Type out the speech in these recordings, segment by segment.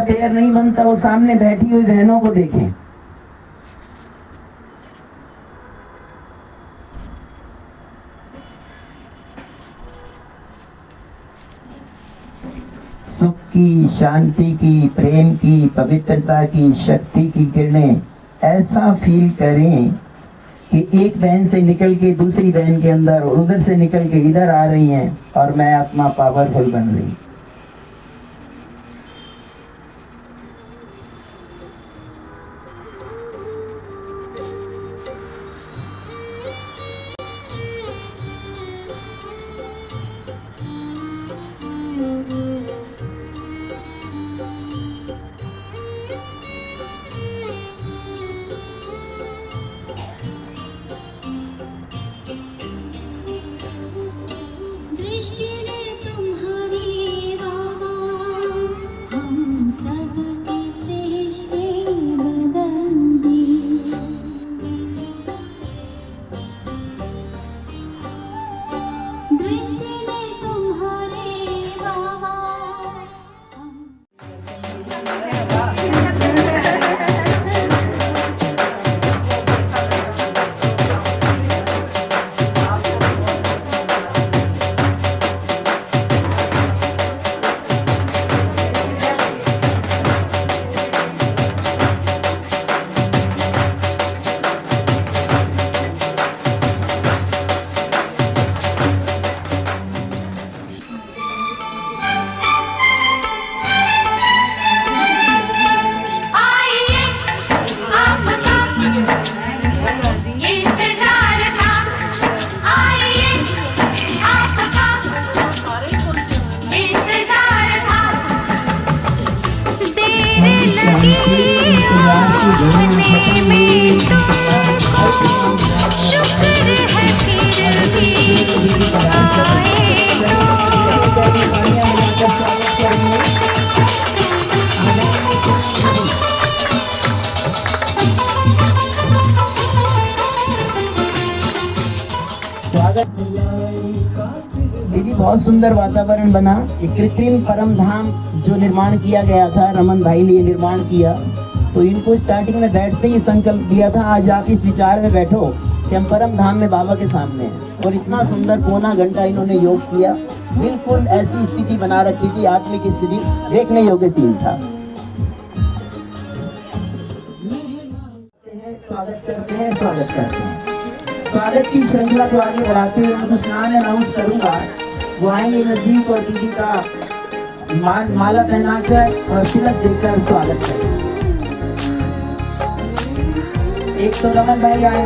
Clear नहीं बनता, वो सामने बैठी हुई बहनों को देखें। सुख की, शांति की, प्रेम की, पवित्रता की, शक्ति की किरणें ऐसा फील करें कि एक बहन से निकल के दूसरी बहन के अंदर और उधर से निकल के इधर आ रही हैं और मैं आत्मा पावरफुल बन रही। दीदी बहुत सुंदर वातावरण बना। एक कृत्रिम परम धाम जो निर्माण किया गया था, रमन भाई ने निर्माण किया, तो इनको स्टार्टिंग में बैठते ही संकल्प दिया था आज आप इस विचार में बैठो कि हम परम धाम में बाबा के सामने हैं। और इतना सुंदर पौना घंटा इन्होंने योग किया, बिल्कुल ऐसी स्थिति बना रखी थी, आत्मिक स्थिति, देखने योग्य सीन था। स्वागत करते हैं, स्वागत करते हैं। स्वागत की श्रृंखला को आगे बढ़ाते हुए मैं कुछ नाम अनाउंस करूंगा। वो आएंगे नजदीक और दीदी का माला पहनाकर और तिलक देकर स्वागत करें। एक तो रमन भाई आए,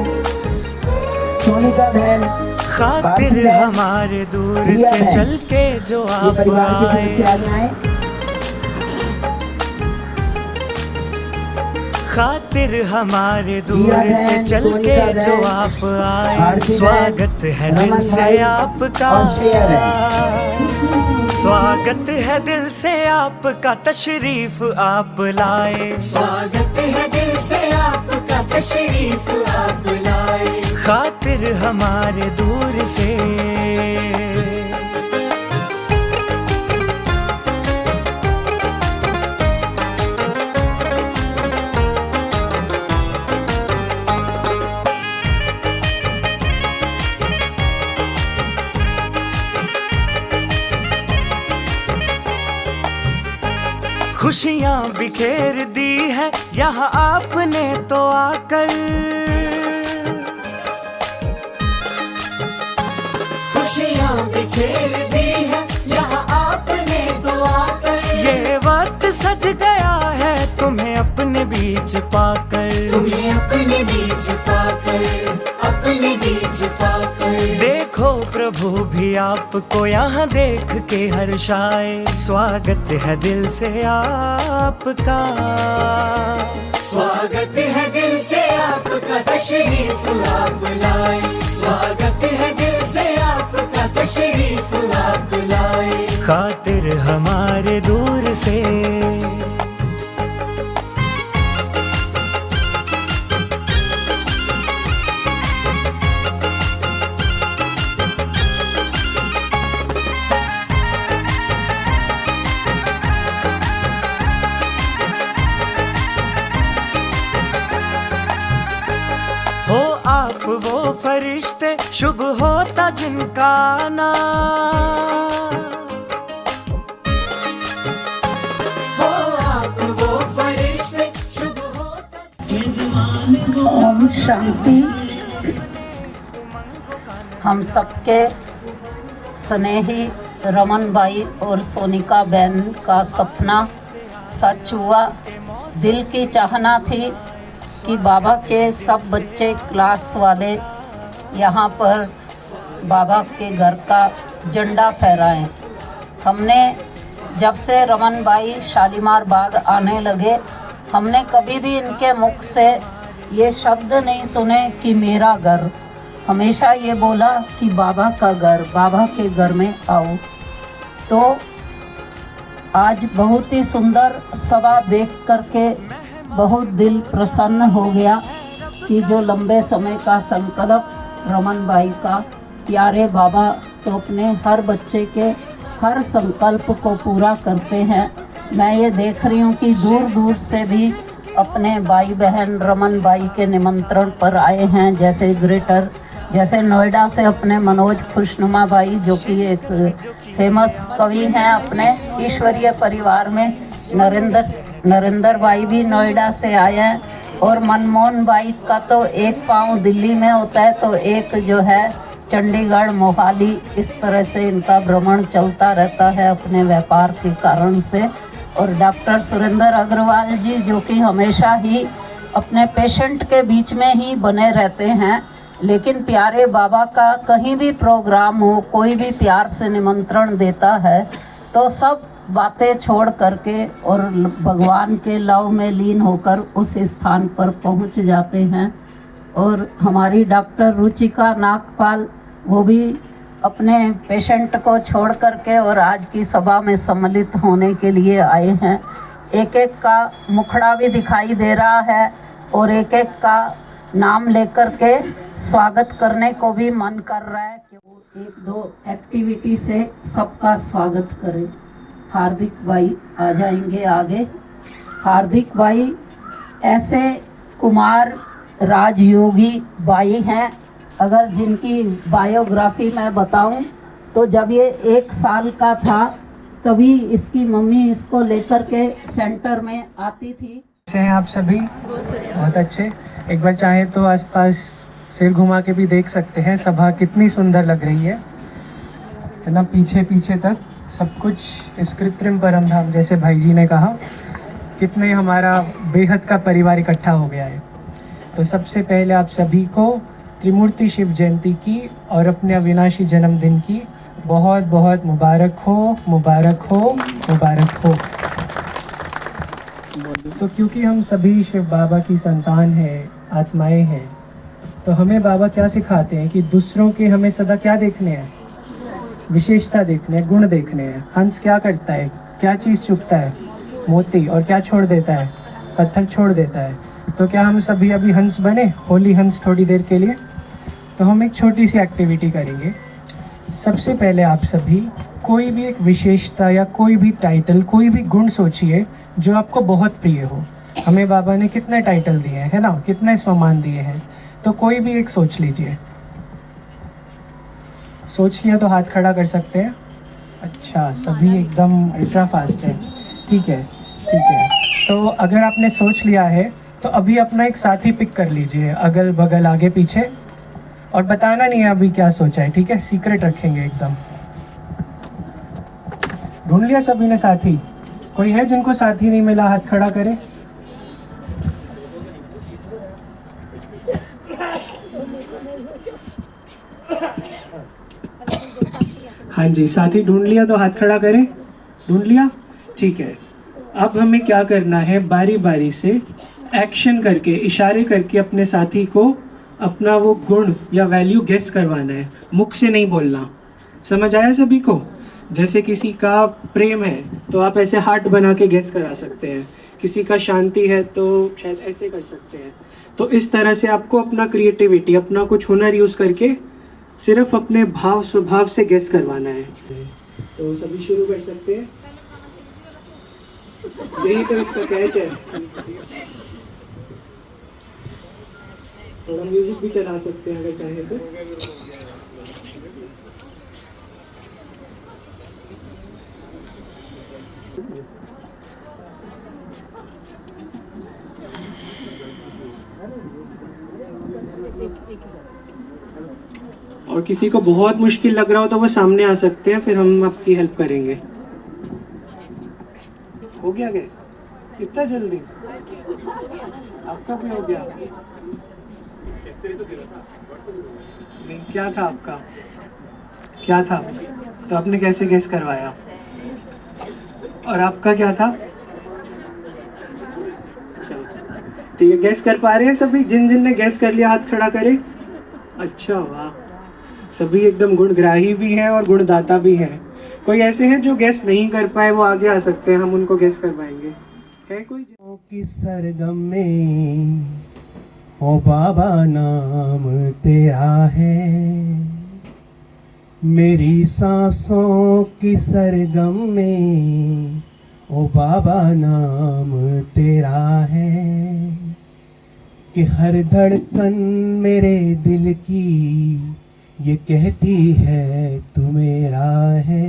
सोनिका बहन, खातिर हमारे दूर से चल के जो आप आए, खातिर हमारे दूर से चल के जो आप आए, स्वागत है दिल से आपका, स्वागत है दिल से आपका, तशरीफ आप लाए, स्वागत है दिल से आपका, तशरीफ आप लाए, खातिर हमारे दूर से। खुशियाँ बिखेर दी है यहाँ आपने तो आकर, खुशियाँ बिखेर दी है यहाँ आपने तो आकर, ये वक्त सज गया है तुम्हें अपने बीच पाकर, तुम्हें अपने बीच पाकर, अपने बीच पाकर, देखो प्रभु भी आपको यहाँ देख के हर्षाए, स्वागत है दिल से आपका, स्वागत है दिल से आपका, तशरीफ आप लाए, स्वागत है दिल से आपका, तशरीफ आप लाए, खातिर हमारे दूर से। आप वो फरिश्ते शुभ होता जिनका आना, हो आप वो फरिश्ते शुभ होता। ओम शांति। हम सबके स्नेही रमन भाई और सोनिका बहन का सपना सच हुआ। दिल की चाहना थी कि बाबा के सब बच्चे क्लास वाले यहाँ पर बाबा के घर का झंडा फहराएं। हमने जब से रमन भाई शालीमार बाग आने लगे, हमने कभी भी इनके मुख से ये शब्द नहीं सुने कि मेरा घर। हमेशा ये बोला कि बाबा का घर, बाबा के घर में आओ। तो आज बहुत ही सुंदर सभा देख करके बहुत दिल प्रसन्न हो गया कि जो लंबे समय का संकल्प रमन भाई का, प्यारे बाबा तो अपने हर बच्चे के हर संकल्प को पूरा करते हैं। मैं ये देख रही हूँ कि दूर दूर से भी अपने भाई बहन रमन भाई के निमंत्रण पर आए हैं। जैसे ग्रेटर, जैसे नोएडा से अपने मनोज खुशनुमा भाई जो कि एक फेमस कवि हैं अपने ईश्वरीय परिवार में। नरेंद्र भाई भी नोएडा से आए हैं। और मनमोहन भाई का तो एक पाँव दिल्ली में होता है तो एक जो है चंडीगढ़, मोहाली, इस तरह से इनका भ्रमण चलता रहता है अपने व्यापार के कारण से। और डॉक्टर सुरेंद्र अग्रवाल जी जो कि हमेशा ही अपने पेशेंट के बीच में ही बने रहते हैं, लेकिन प्यारे बाबा का कहीं भी प्रोग्राम हो, कोई भी प्यार से निमंत्रण देता है तो सब बातें छोड़ करके और भगवान के लव में लीन होकर उस स्थान पर पहुंच जाते हैं। और हमारी डॉक्टर रुचिका नागपाल, वो भी अपने पेशेंट को छोड़ करके और आज की सभा में सम्मिलित होने के लिए आए हैं। एक एक का मुखड़ा भी दिखाई दे रहा है और एक एक का नाम लेकर के स्वागत करने को भी मन कर रहा है कि वो एक दो एक्टिविटी से सबका स्वागत करें। हार्दिक भाई आ जाएंगे आगे। हार्दिक भाई ऐसे कुमार राजयोगी भाई हैं, अगर जिनकी बायोग्राफी मैं बताऊं तो जब ये 1 साल का था तभी इसकी मम्मी इसको लेकर के सेंटर में आती थी। कैसे हैं आप सभी? बहुत अच्छे। एक बार चाहे तो आसपास सिर घुमा के भी देख सकते हैं। सभा कितनी सुंदर लग रही है ना, पीछे पीछे तक सब कुछ इस कृत्रिम परमधाम, जैसे भाई जी ने कहा, कितने हमारा बेहद का परिवार इकट्ठा हो गया है। तो सबसे पहले आप सभी को त्रिमूर्ति शिव जयंती की और अपने अविनाशी जन्मदिन की बहुत बहुत मुबारक हो, मुबारक हो, मुबारक हो। तो क्योंकि हम सभी शिव बाबा की संतान हैं, आत्माएं हैं, तो हमें बाबा क्या सिखाते हैं कि दूसरों के हमें सदा क्या देखने हैं? विशेषता देखने हैं, गुण देखने हैं। हंस क्या करता है, क्या चीज़ चुपता है? मोती। और क्या छोड़ देता है? पत्थर छोड़ देता है। तो क्या हम सभी अभी हंस बने, होली हंस थोड़ी देर के लिए? तो हम एक छोटी सी एक्टिविटी करेंगे। सबसे पहले आप सभी कोई भी एक विशेषता या कोई भी टाइटल, कोई भी गुण सोचिए जो आपको बहुत प्रिय हो। हमें बाबा ने कितने टाइटल दिए हैं, है ना, कितने सम्मान दिए हैं, तो कोई भी एक सोच लीजिए। सोच लिया तो हाथ खड़ा कर सकते हैं। अच्छा, सभी एकदम अल्ट्रा फास्ट है। ठीक है, ठीक है। तो अगर आपने सोच लिया है तो अभी अपना एक साथी पिक कर लीजिए, अगल बगल आगे पीछे, और बताना नहीं है अभी क्या सोचा है, ठीक है? सीक्रेट रखेंगे एकदम। ढूंढ लिया सभी ने साथी? कोई है जिनको साथी नहीं मिला? हाथ खड़ा करे। हाँ जी, साथी ढूंढ लिया तो हाथ खड़ा करें। ढूंढ लिया? ठीक है। अब हमें क्या करना है, बारी बारी से एक्शन करके, इशारे करके अपने साथी को अपना वो गुण या वैल्यू गेस करवाना है, मुख से नहीं बोलना। समझ आया सभी को? जैसे किसी का प्रेम है तो आप ऐसे हार्ट बना के गेस करा सकते हैं, किसी का शांति है तो शायद ऐसे कर सकते हैं। तो इस तरह से आपको अपना क्रिएटिविटी, अपना कुछ हुनर यूज़ करके सिर्फ अपने भाव स्वभाव से गेस करवाना है। तो सभी शुरू कर सकते हैं। यही तो इसका कैच है। थोड़ा म्यूजिक भी चला सकते हैं अगर चाहे तो। और किसी को बहुत मुश्किल लग रहा हो तो वो सामने आ सकते हैं, फिर हम आपकी हेल्प करेंगे। हो गया गैस इतना जल्दी? आपका भी हो गया? नहीं, क्या था आपका? क्या था? तो आपने कैसे गैस करवाया? और आपका क्या था? ठीक है, गैस कर पा रहे हैं सभी? जिन जिन ने गैस कर लिया हाथ खड़ा करें। अच्छा, वाह, सभी एकदम गुणग्राही भी हैं और गुणदाता भी हैं। कोई ऐसे हैं जो गैस नहीं कर पाए, वो आगे आ सकते हैं, हम उनको गैस करवाएंगे। है कोई? की सरगम में ओ बाबा नाम तेरा है, मेरी सांसों की सरगम में ओ बाबा नाम तेरा है, कि हर धड़कन मेरे दिल की ये कहती है तू मेरा है,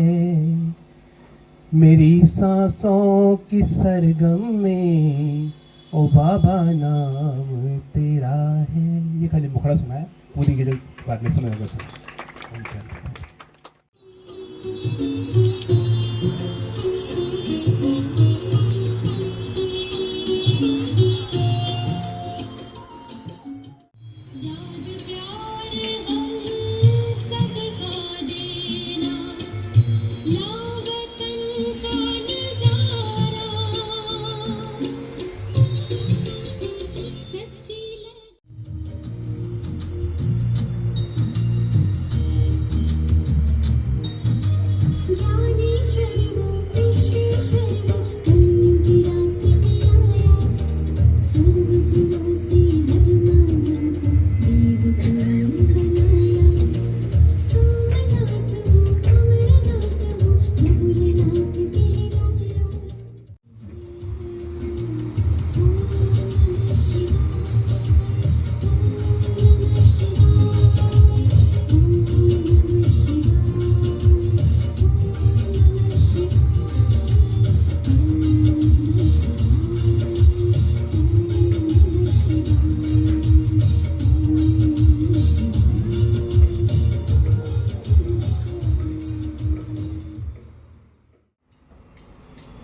मेरी सांसों की सरगम में ओ बाबा नाम तेरा है। ये खाली मुखड़ा सुना है, पूरी के जो बाद में सुना होगा सर।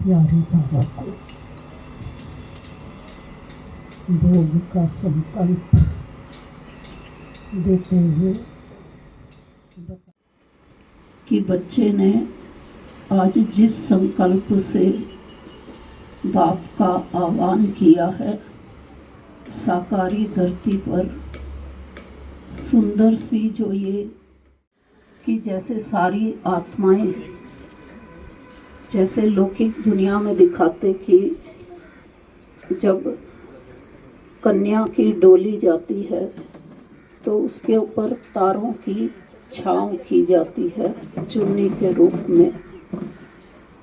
प्यारे बाबा को भोग का संकल्प देते हुए कि बच्चे ने आज जिस संकल्प से बाप का आह्वान किया है, साकारी धरती पर सुंदर सी जो ये कि जैसे सारी आत्माएं जैसे लौकिक दुनिया में दिखाते कि जब कन्या की डोली जाती है तो उसके ऊपर तारों की छांव की जाती है चुन्नी के रूप में।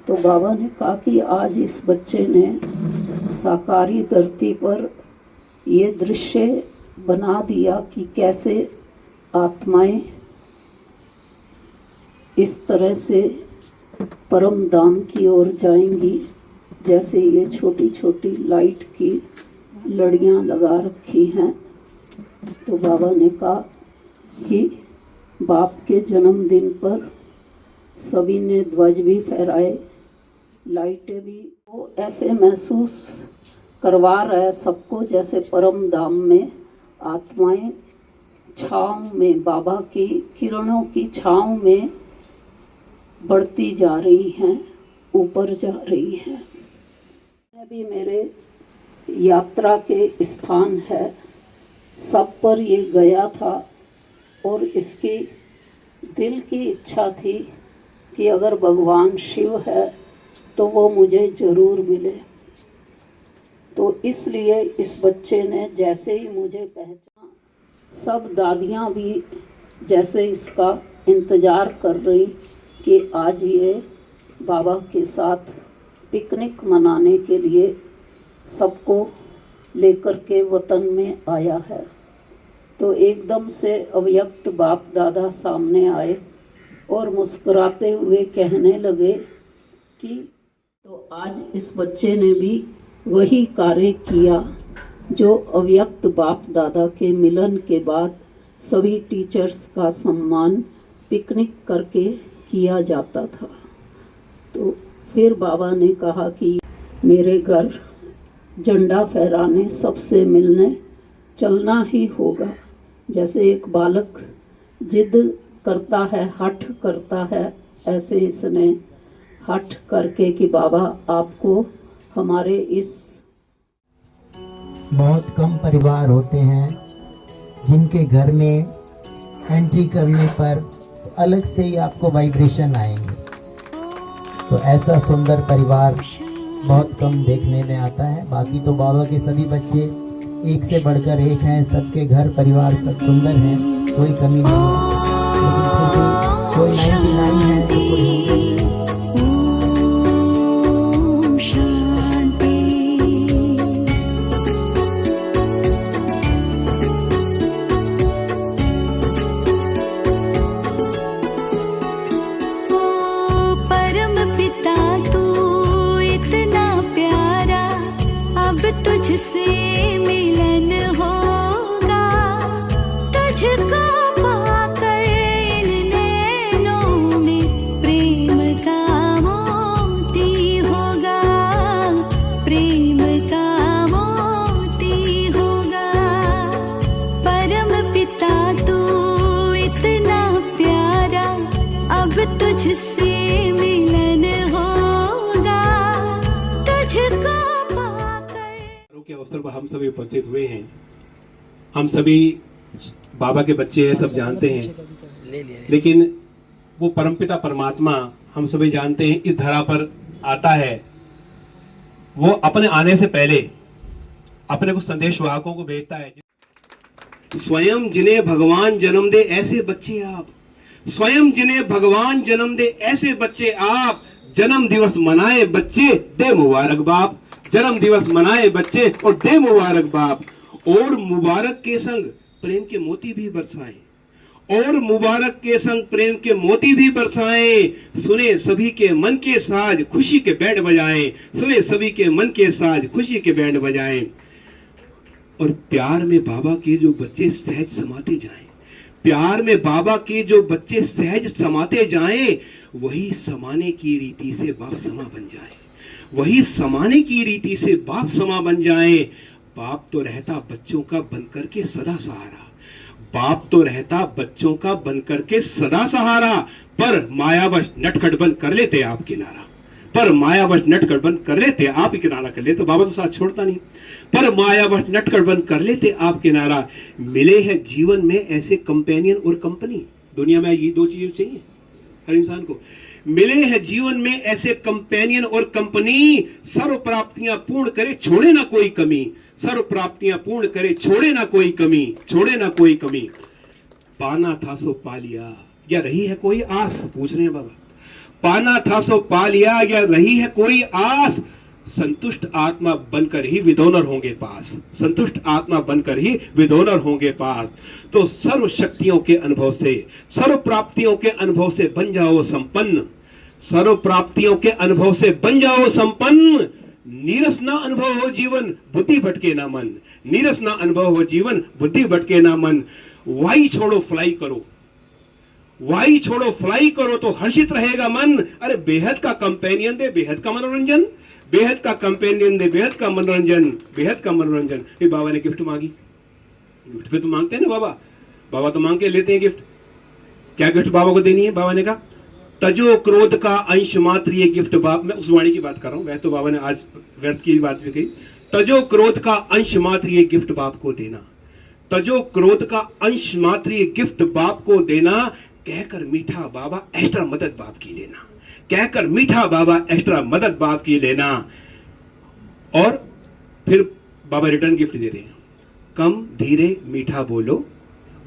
तो बाबा ने कहा कि आज इस बच्चे ने साकारी धरती पर ये दृश्य बना दिया कि कैसे आत्माएं इस तरह से परम धाम की ओर जाएंगी। जैसे ये छोटी छोटी लाइट की लड़ियां लगा रखी हैं। तो बाबा ने कहा कि बाप के जन्मदिन पर सभी ने ध्वज भी फहराए, लाइटें भी। वो ऐसे महसूस करवा रहा है सबको जैसे परम धाम में आत्माएं छाँव में, बाबा की किरणों की छाँव में बढ़ती जा रही हैं, ऊपर जा रही हैं। मैं भी मेरे यात्रा के स्थान है, सब पर ये गया था और इसकी दिल की इच्छा थी कि अगर भगवान शिव है तो वो मुझे ज़रूर मिले। तो इसलिए इस बच्चे ने जैसे ही मुझे पहचाना, सब दादियाँ भी जैसे इसका इंतज़ार कर रही कि आज ये बाबा के साथ पिकनिक मनाने के लिए सबको लेकर के वतन में आया है। तो एकदम से अव्यक्त बाप दादा सामने आए और मुस्कुराते हुए कहने लगे कि तो आज इस बच्चे ने भी वही कार्य किया जो अव्यक्त बाप दादा के मिलन के बाद सभी टीचर्स का सम्मान पिकनिक करके किया जाता था। तो फिर बाबा ने कहा कि मेरे घर झंडा फहराने सबसे मिलने चलना ही होगा। जैसे एक बालक जिद करता है, हठ करता है, ऐसे इसने हठ करके कि बाबा आपको हमारे इस बहुत कम परिवार होते हैं जिनके घर में एंट्री करने पर अलग से ही आपको वाइब्रेशन आएंगे। तो ऐसा सुंदर परिवार बहुत कम देखने में आता है। बाकी तो बाबा के सभी बच्चे एक से बढ़कर एक हैं, सबके घर परिवार सब सुंदर हैं, कोई कमी नहीं है। लेकिन फिर भी कोई 99 है तो कोई होंगे। तुझसे मिलन होगा, तुझको पाकर इन नैनों में प्रेम का मोती होगा, प्रेम का मोती होगा। परम पिता तू इतना प्यारा, अब तुझसे मिलन होगा, तुझको के अवसर पर हम सभी उपस्थित हुए हैं। हम सभी बाबा के बच्चे हैं, सब जानते हैं, लेकिन वो परमपिता परमात्मा हम सभी जानते हैं इस धरा पर आता है। वो अपने आने से पहले अपने कुछ संदेश वाहकों को भेजता है। स्वयं जिन्हें भगवान जन्म दे ऐसे बच्चे आप, स्वयं जिन्हें भगवान जन्म दे ऐसे बच्चे आप, जन्म दिवस मनाए बच्चे दे मुबारक बाप, जन्म दिवस मनाए बच्चे और दे मुबारक बाप। और मुबारक के संग प्रेम के मोती भी बरसाएं, और मुबारक के संग प्रेम के मोती भी बरसाएं। सुने सभी के मन के साज खुशी के बैंड बजाएं, सुने सभी के मन के साज खुशी के बैंड बजाएं। और प्यार में बाबा के जो बच्चे सहज समाते जाएं, प्यार में बाबा के जो बच्चे सहज समाते जाएं, वही समाने की रीति से बाप समा बन जाए, वही समाने की रीति से बाप समा बन जाए। बाप तो रहता बच्चों का बनकर के सदा सहारा, बाप तो रहता बच्चों का बनकर के सदा सहारा। पर मायावश नटखट बंद कर लेते आप किनारा, पर मायावश नटखट बंद कर लेते आप किनारा कर लेते। बाबा तो साथ छोड़ता नहीं, पर मायावश नटखट बंद कर लेते आप किनारा। मिले हैं जीवन में ऐसे कंपेनियन और कंपनी, दुनिया में ये दो चीजें चाहिए हर इंसान को। मिले हैं जीवन में ऐसे कंपेनियन और कंपनी, सर्व प्राप्तियां पूर्ण करे छोड़े ना कोई कमी, सर्व प्राप्तियां पूर्ण करे छोड़े ना कोई कमी, छोड़े ना कोई कमी। पाना था सो पा लिया या रही है कोई आस, पूछ रहे हैं बाबा। पाना था सो पा लिया या रही है कोई आस, संतुष्ट आत्मा बनकर ही विदोनर होंगे पास, संतुष्ट आत्मा बनकर ही विदोनर होंगे पास। तो सर्व शक्तियों के अनुभव से, सर्व प्राप्तियों के अनुभव से बन जाओ संपन्न, सर्व प्राप्तियों के अनुभव से बन जाओ संपन्न। नीरस ना अनुभव हो जीवन बुद्धि भटके ना मन, नीरस ना अनुभव हो जीवन बुद्धि भटके ना मन। वाई छोड़ो फ्लाई करो, वाई छोड़ो फ्लाई करो तो हर्षित रहेगा मन। अरे बेहद का कंपेनियन दे बेहद का मनोरंजन, बेहद का कंपेनियन दे बेहद का मनोरंजन, बेहद का मनोरंजन। फिर बाबा ने गिफ्ट मांगी, गिफ्ट पे तो मांगते हैं ना बाबा, बाबा तो मांग के लेते हैं गिफ्ट। क्या गिफ्ट बाबा को देनी है? बाबा ने कहा तजो क्रोध का अंश मात्र ये गिफ्ट। बाप मैं उस वाणी की बात कर रहा हूं, वैसे तो बाबा ने आज व्यर्थ की बात भी कही। तजो क्रोध का अंश मात्र ये गिफ्ट बाप को देना, तजो क्रोध का अंश मात्र ये गिफ्ट बाप को देना। कहकर मीठा बाबा एक्स्ट्रा मदद बाप की लेना, कहकर मीठा बाबा एक्स्ट्रा मदद बाप की लेना। और फिर बाबा रिटर्न गिफ्ट दे रहे हैं, कम धीरे मीठा बोलो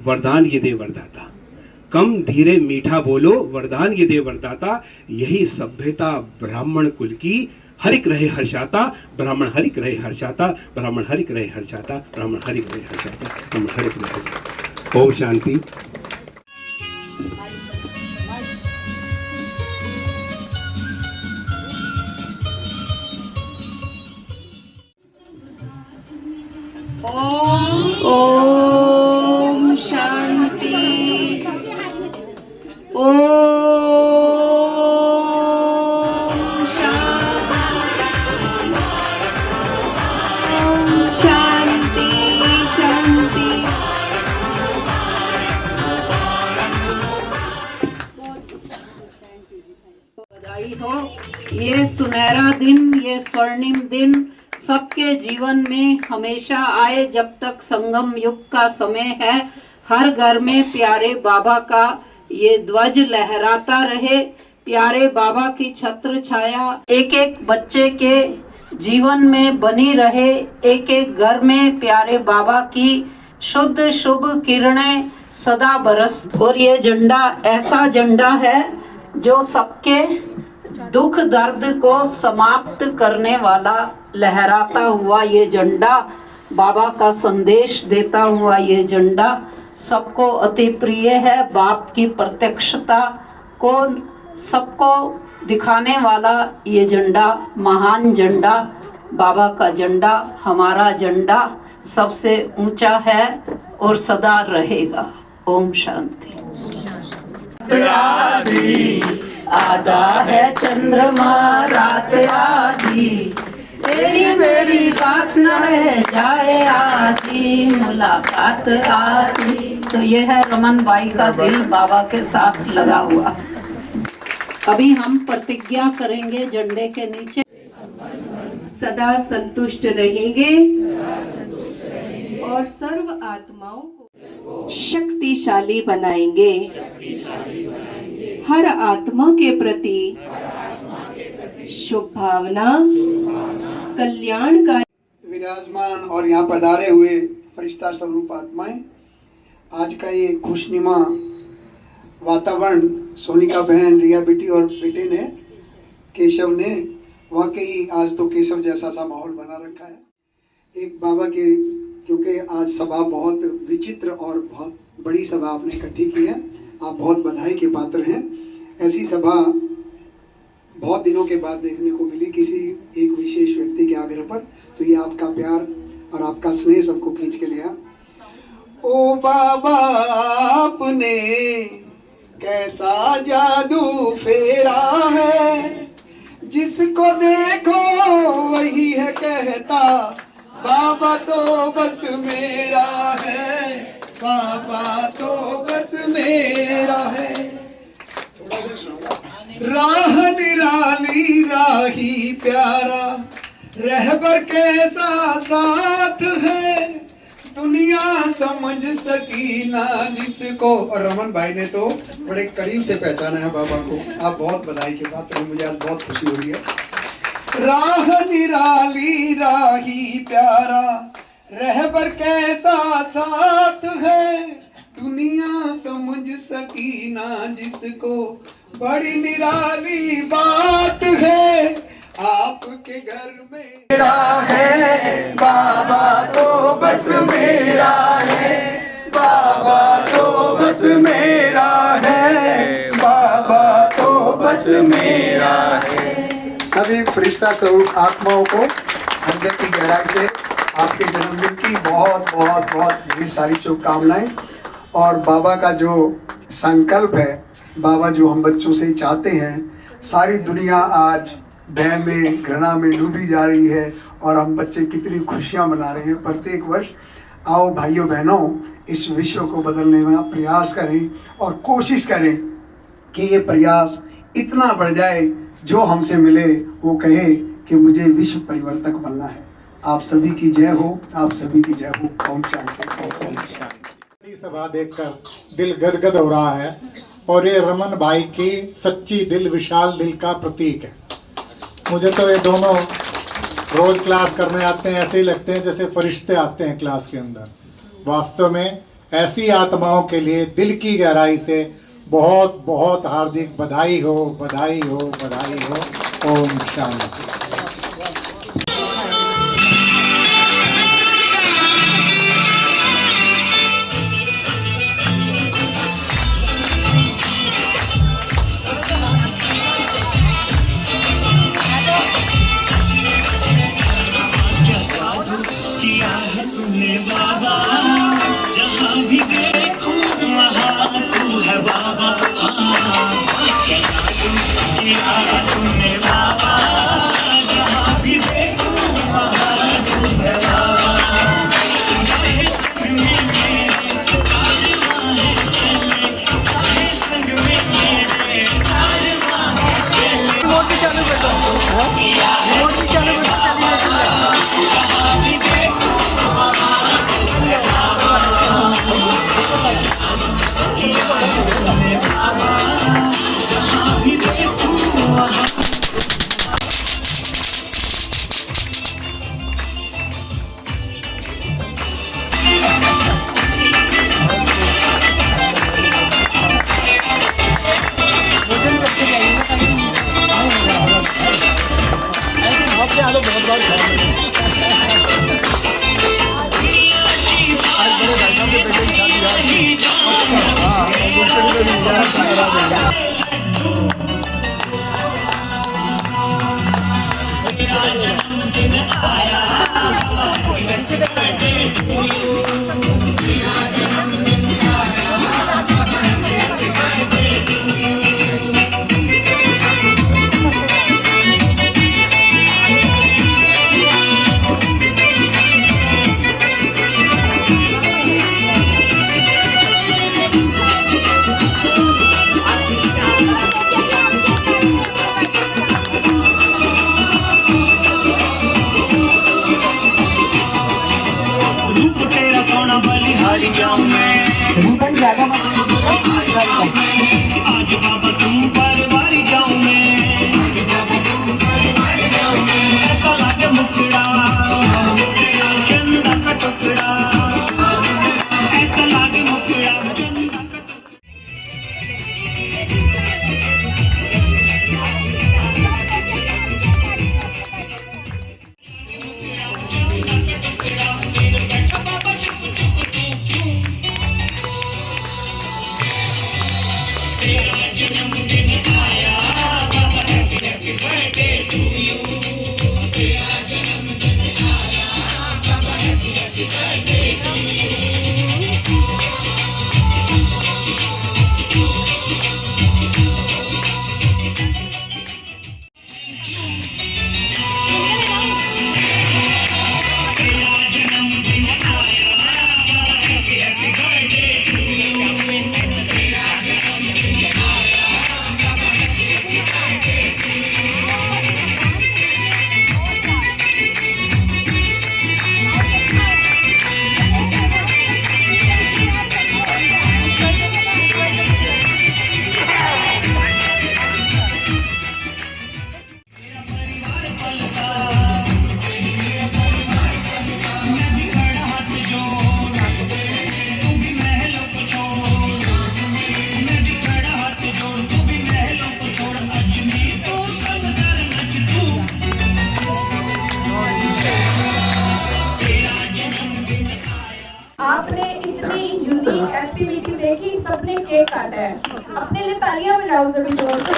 वरदान ये दे वरदाता, कम धीरे मीठा बोलो वरदान ये दे वरदाता। यही सभ्यता ब्राह्मण कुल की हरिक रहे हर्षाता, ब्राह्मण हरिक रहे हर्षाता, ब्राह्मण हरिक रहे हर्षाता, ब्राह्मण हरिक रहे हर्षाता, ब्राह्मण हरिक रहे हर्षाता। ओम शांति। ओम शांति। ओम शांति शांति। बधाई हो। ये सुनहरा दिन, ये स्वर्णिम दिन सबके जीवन में हमेशा आए जब तक संगम युग का समय है। हर घर में प्यारे बाबा का ये ध्वज लहराता रहे। प्यारे बाबा की छत्र छाया एक एक बच्चे के जीवन में बनी रहे। एक एक घर में प्यारे बाबा की शुद्ध शुभ किरणें सदा बरस। और ये झंडा ऐसा झंडा है जो सबके दुख दर्द को समाप्त करने वाला लहराता हुआ ये झंडा, बाबा का संदेश देता हुआ ये झंडा सबको अति प्रिय है। बाप की प्रत्यक्षता को सबको दिखाने वाला ये झंडा, महान झंडा, बाबा का झंडा, हमारा झंडा सबसे ऊंचा है और सदा रहेगा। ओम शांति। आधा है चंद्रमा रात आधी, तेरी मेरी बात न रह जाए आधी, मुलाकात आधी। तो ये है रमन भाई का दिल बाबा के साथ लगा हुआ। अभी हम प्रतिज्ञा करेंगे झंडे के नीचे। सदा संतुष्ट रहेंगे और सर्व आत्माओं को शक्तिशाली बनाएंगे। हर आत्मा के प्रति शुभ भावना, कल्याण का विराजमान और यहाँ पधारे हुए फरिश्ता स्वरूप आत्माएं, आज का ये खुशनुमा वातावरण सोनिका बहन, रिया बेटी और बेटे ने, केशव ने, वाकई आज तो केशव जैसा सा माहौल बना रखा है। एक बाबा के, क्योंकि आज सभा बहुत विचित्र और बहुत बड़ी सभा आपने इकट्ठी की है, आप बहुत बधाई के पात्र हैं। ऐसी सभा बहुत दिनों के बाद देखने को मिली किसी एक विशेष व्यक्ति के आग्रह पर, तो ये आपका प्यार और आपका स्नेह सबको खींच के लिया। ओ बाबा आपने कैसा जादू फेरा है, जिसको देखो वही है कहता बाबा तो बस मेरा है, बाबा तो बस मेरा है। राह निराली राही प्यारा, रहबर कैसा साथ है, दुनिया समझ सकी ना जिसको। और रमन भाई ने तो बड़े करीब से पहचाना है बाबा को। आप बहुत बधाई के पात्र हैं, मुझे आज बहुत खुशी हो रही है। राह निराली राही प्यारा, रहबर कैसा साथ है, दुनिया समझ सकी ना जिसको, बड़ी निराली बात है। आपके घर में मेरा है, बाबा तो बस मेरा है, बाबा तो बस मेरा है, बाबा तो बस मेरा है। सभी फरिश्ता स्वरूप आत्माओं को अंदर की गहराई से आपके जन्मदिन की बहुत बहुत बहुत ढेर सारी शुभकामनाएं। और बाबा का जो संकल्प है, बाबा जो हम बच्चों से चाहते हैं, सारी दुनिया आज भय में, घृणा में डूबी जा रही है और हम बच्चे कितनी खुशियां मना रहे हैं प्रत्येक वर्ष। आओ भाइयों बहनों, इस विश्व को बदलने में आप प्रयास करें और कोशिश करें कि ये प्रयास इतना बढ़ जाए, जो हमसे मिले वो कहे कि मुझे विश्व परिवर्तक बनना है। आप सभी की जय हो, आप सभी की जय हो। ओम शांति। सभा देखकर दिल गदगद हो रहा है और ये रमन भाई की सच्ची दिल, विशाल दिल का प्रतीक है। मुझे तो ये दोनों रोज क्लास करने आते हैं, ऐसे ही लगते हैं जैसे फरिश्ते आते हैं क्लास के अंदर। वास्तव में ऐसी आत्माओं के लिए दिल की गहराई से बहुत बहुत हार्दिक बधाई हो, बधाई हो, बधाई हो। ओम शांति। तूने बाबा, जहाँ भी देखूं वहाँ तू है बाबा। किया तूने बाबा, जहाँ भी देखूं वहाँ तू है बाबा। चाहे संग में मेरे कारवां है चले, चाहे संग में मेरे कारवां है चले। रिमोट भी चालू कर दो, रिमोट भी चालू कर दो, सेलिब्रेशन जहाँ भी देखूं वहाँ तू है बाबा। किया तूने बाबा, जहाँ भी देखूं वहाँ। आज बाबा तुम पर बारी जाऊं मैं, ऐसा लागे मुखड़ा चंदा का टुकड़ा, ऐसा लागे मुखड़ा चंदा का टुकड़ा। आपने इतनी यूनिक एक्टिविटी देखी, सबने केक काटा है। अपने लिए तालियां बजाओ सभी जोर से।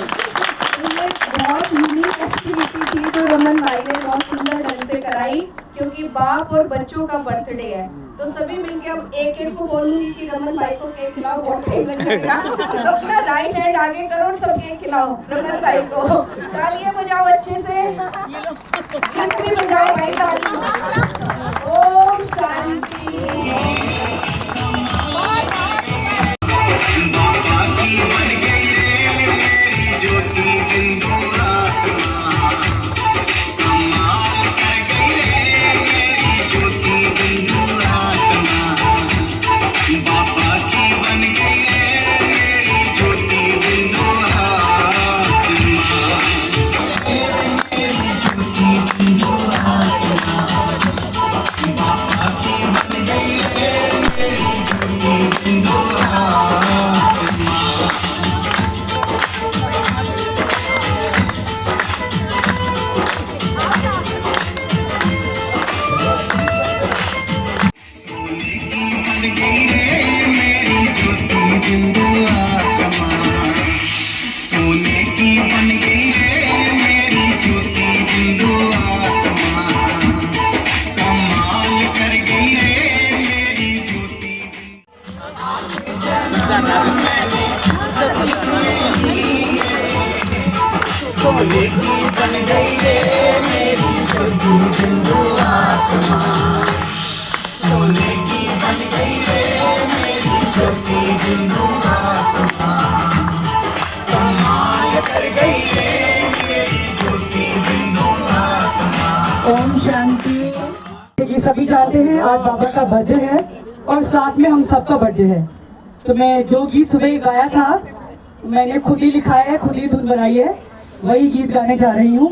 ये बहुत यूनिक एक्टिविटी थी जो रमन भाई ने बहुत सुंदर ढंग से कराई, क्योंकि बाप और बच्चों का बर्थडे है। तो सभी मिलके अब एक एक को बोलूंगी कि रमन भाई को केक खिलाओ, बहुत टाइम लगेगा। तो अपना राइट हैंड आगे करो और सब केक खिलाओ रमन भाई को। तालियां बजाओ अच्छे से, भी बजाओ भाई तालियां। ओम शांति। बाबा की सोने की बन गई रे मेरी ज्योति बिंदु आत्मा, सोने की बन गई रे मेरी ज्योति बिंदु आत्मा, कमाल कर गई रे मेरी ज्योति बिंदु आत्मा। ओम शांति। ये सभी जानते हैं आज बाबा का बर्थडे है और साथ में हम सबका बर्थडे है, तो मैं जो गीत सुबह गाया था मैंने खुद ही लिखा है, खुद ही धुन बनाई है, वही गीत गाने जा रही हूँ।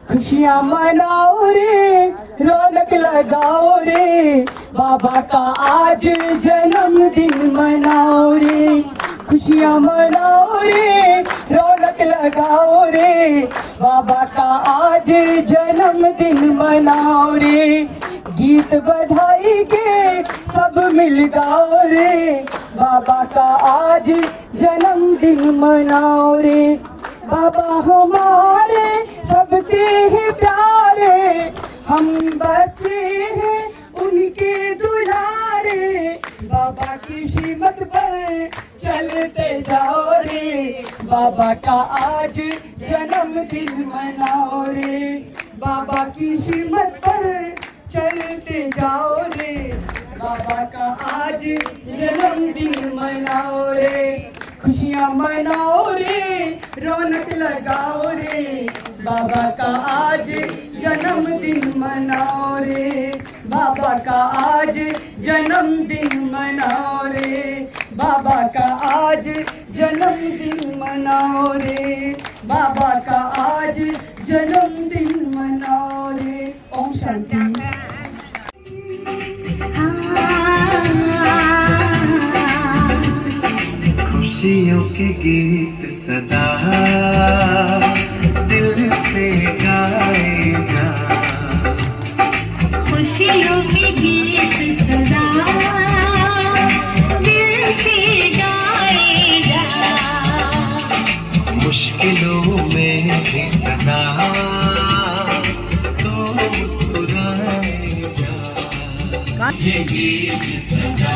खुशियाँ मनाओ रे, रौनक लगाओ रे, बाबा का आज जन्मदिन मनाओ रे। खुशियाँ मनाओ रे, रौनक लगाओ रे, बाबा का आज जन्मदिन मनाओ रे। गीत बधाई के सब मिल गाओ रे, बाबा का आज जन्मदिन मनाओ रे। बाबा हमारे सबसे ही प्यारे, हम बच्चे हैं उनके दुलारे, बाबा की श्रीमत पर चलते जाओ रे, बाबा का आज जन्मदिन मनाओ रे। बाबा की श्रीमत पर चलते जाओ रे, बाबा का आज जन्मदिन मनाओ रे। खुशियाँ मनाओ रे, रौनक लगाओ रे, बाबा का आज जन्मदिन मनाओ रे, बाबा का आज जन्मदिन मनाओ रे, बाबा का आज जन्मदिन मनाओ रे, बाबा का आज जन्मदिन मनाओ रे। ओम शांति। खुशियों के गीत सदा दिल से गाए जा, खुशियों के गीत सदा दिल से गाए जा, मुश्किलों में भी सदा तो मुस्कुराए जा, ये गीत सदा